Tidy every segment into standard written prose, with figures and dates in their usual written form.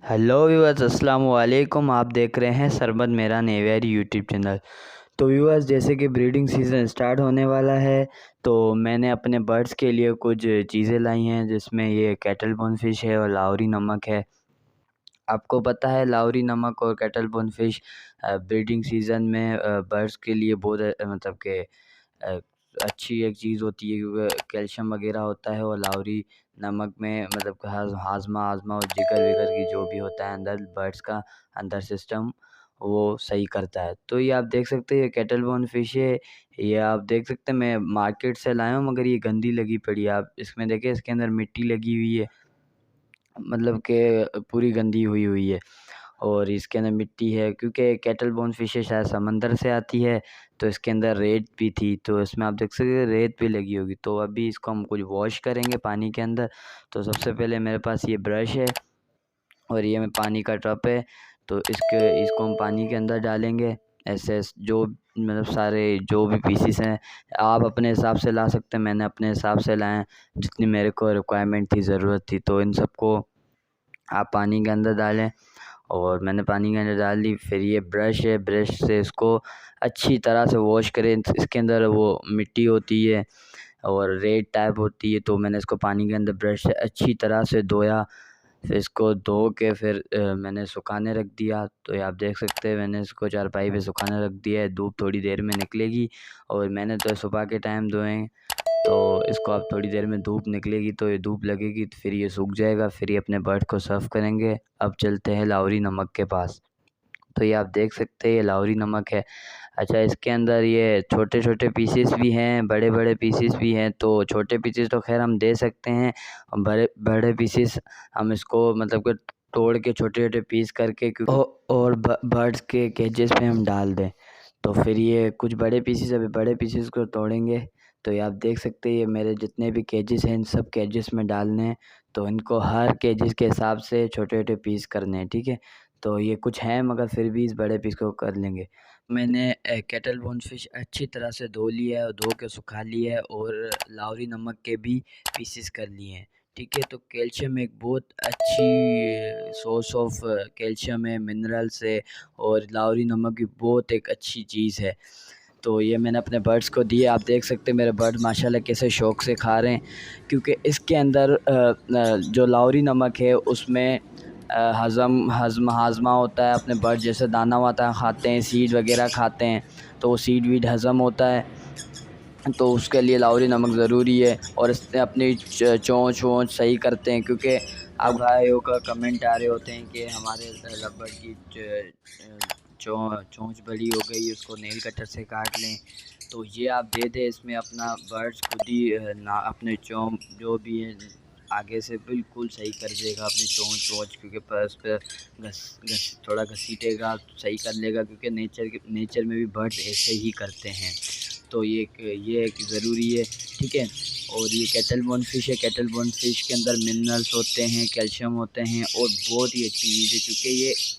Hello viewers, अस्सलाम वालेकुम। आप देख रहे हैं Sarmad Mehran aviary YouTube channel. तो व्यूअर्स, जैसे कि ब्रीडिंग सीज़न स्टार्ट होने वाला है, तो मैंने अपने बर्ड्स के लिए कुछ चीज़ें लाई हैं, जिसमें ये कैटल बोन फिश है और लाहौरी नमक है। आपको पता है लाहौरी नमक और cattle bone fish breeding season में बर्ड्स के लिए बहुत मतलब कि अ, अच्छी एक चीज़ होती है, क्योंकि कैल्शियम वगैरह होता है। और लाहौरी नमक में मतलब कि हाजमा आजमा और जिगर विगर की जो भी होता है अंदर बर्ड्स का अंदर सिस्टम, वो सही करता है। तो ये आप देख सकते हैं, ये कैटल बोन फिश है। ये आप देख सकते हैं, मैं मार्केट से लाया हूँ, मगर ये गंदी लगी पड़ी है। आप इसमें देखें, इसके अंदर मिट्टी लगी हुई है, मतलब कि पूरी गंदी हुई हुई है। और इसके अंदर मिट्टी है, क्योंकि कैटल बोन फिशें शायद समंदर से आती है, तो इसके अंदर रेत भी थी, तो इसमें आप देख सकते हैं रेत भी लगी होगी। तो अभी इसको हम कुछ वॉश करेंगे पानी के अंदर। तो सबसे पहले मेरे पास ये ब्रश है और ये में पानी का टब है। तो इसको हम पानी के अंदर डालेंगे। ऐसे जो मतलब सारे जो भी पीसीस हैं, आप अपने हिसाब से ला सकते हैं। मैंने अपने हिसाब से लाए, जितनी मेरे को रिक्वायरमेंट थी, ज़रूरत थी। तो इन सबको आप पानी के अंदर डालें, और मैंने पानी के अंदर डाल दी। फिर ये ब्रश है, ब्रश से इसको अच्छी तरह से वॉश करें। इसके अंदर वो मिट्टी होती है और रेत टाइप होती है, तो मैंने इसको पानी के अंदर ब्रश से अच्छी तरह से धोया। फिर इसको धो के फिर मैंने सुखाने रख दिया। तो ये आप देख सकते हैं, मैंने इसको चारपाई पे सुखाने रख दिया है। धूप थोड़ी देर में निकलेगी, और मैंने तो सुबह के टाइम धोए हैं। तो इसको आप थोड़ी देर में धूप निकलेगी, तो ये धूप लगेगी, तो फिर ये सूख जाएगा। फिर ये अपने बर्ड को सर्व करेंगे। अब चलते हैं लाहौरी नमक के पास। तो ये आप देख सकते हैं, ये लाहौरी नमक है। अच्छा, इसके अंदर ये छोटे छोटे पीसेस भी हैं, बड़े बड़े पीसेस भी हैं। तो छोटे पीसेस तो खैर हम दे सकते हैं, और बड़े बड़े पीसेस हम इसको मतलब कि तोड़ के छोटे छोटे पीस करके और बर्ड्स के केजेस में हम डाल दें। तो फिर ये कुछ बड़े पीसेस, अभी बड़े पीसेस को तोड़ेंगे। तो ये आप देख सकते हैं, ये मेरे जितने भी केजेस हैं, इन सब केजेस में डालने हैं। तो इनको हर केजेस के हिसाब से छोटे छोटे पीस करने हैं, ठीक है। तो ये कुछ हैं, मगर फिर भी इस बड़े पीस को कर लेंगे। मैंने कैटल बोन फिश अच्छी तरह से धो लिया है, और धो के सुखा लिया है, और लाहौरी नमक के भी पीसेस कर लिए हैं, ठीक है। तो कैल्शियम एक बहुत अच्छी सोर्स ऑफ कैल्शियम है, मिनरल्स है, और लाहौरी नमक भी बहुत एक अच्छी चीज़ है। तो ये मैंने अपने बर्ड्स को दिए। आप देख सकते हैं मेरे बर्ड माशाल्लाह कैसे शौक़ से खा रहे हैं, क्योंकि इसके अंदर जो लाहौरी नमक है उसमें हाजमा होता है। अपने बर्ड जैसे दाना वाना खाते हैं, सीड वगैरह खाते हैं, तो वो सीड वीड हज़म होता है। तो उसके लिए लाहौरी नमक ज़रूरी है। और इससे अपनी चोंच वोंच सही करते हैं, क्योंकि अब भाइयों का कमेंट आ रहे होते हैं कि हमारे रबड़ की चोंच बड़ी हो गई, उसको नेल कटर से काट लें। तो ये आप दे दें, इसमें अपना बर्ड्स खुद ही ना अपने जो भी है आगे से बिल्कुल सही कर देगा अपनी चोंच वोंच, क्योंकि उस पर थोड़ा घसीटेगा तो सही कर लेगा, क्योंकि नेचर में भी बर्ड्स ऐसे ही करते हैं। तो ये एक ज़रूरी है, ठीक है। और ये कैटल बोन फिश है। कैटल बोन फिश के अंदर मिनरल्स होते हैं, कैल्शियम होते हैं, और बहुत ही अच्छी चीज़ है, क्योंकि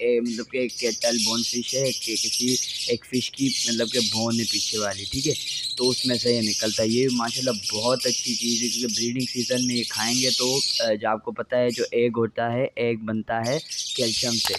ये मतलब कि कैटल बोन फिश है कि किसी एक फ़िश की मतलब कि बोन है पीछे वाली, ठीक है। तो उसमें से ये निकलता है। ये माशाल्लाह बहुत अच्छी चीज़ है, क्योंकि ब्रीडिंग सीज़न में ये खाएंगे तो जो आपको पता है, जो एग होता है, एग बनता है कैल्शियम से।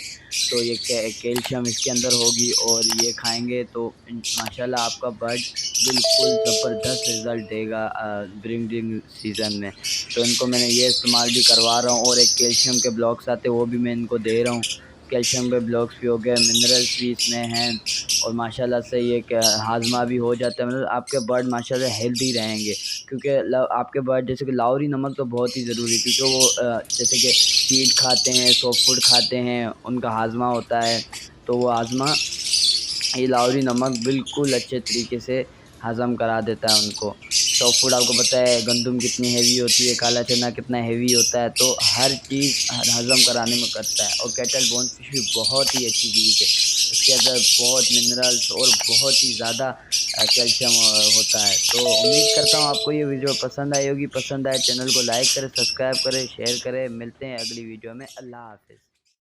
तो ये कैल्शियम इसके अंदर होगी, और ये खाएंगे तो माशाल्लाह आपका बर्ड बिल्कुल ज़बरदस्त रिज़ल्ट देगा ब्रीडिंग सीज़न में। तो इनको मैंने ये इस्तेमाल भी करवा रहा हूँ, और एक कैल्शियम के ब्लॉक्स आते हैं, वो भी मैं इनको दे रहा हूँ। कैल्शियम के ब्लॉक्स भी हो गए, मिनरल्स भी इसमें हैं, और माशाल्लाह से ये हाजमा भी हो जाता है। मतलब आपके बर्ड माशाल्लाह हेल्दी रहेंगे, क्योंकि आपके बर्ड जैसे कि लाहौरी नमक तो बहुत ही ज़रूरी है, क्योंकि वो जैसे कि सीड खाते हैं, सॉफ्ट फूड खाते हैं, उनका हाजमा होता है। तो वो हाजमा ये लाहौरी नमक बिल्कुल अच्छे तरीके से हज़म करा देता है उनको। सॉफ्ट फूड आपको पता है गंदम कितनी हेवी होती है, काला चना कितना हेवी होता है, तो हर चीज़ हज़म कराने में करता है। और कैटल बोन फिश भी बहुत ही अच्छी चीज़ है। इसके अंदर बहुत मिनरल्स और बहुत ही ज़्यादा कैल्शियम होता है। तो उम्मीद करता हूँ आपको ये वीडियो पसंद आई होगी। पसंद आए चैनल को लाइक करें, सब्सक्राइब करें, शेयर करें। मिलते हैं अगली वीडियो में। अल्लाह हाफ़िज़।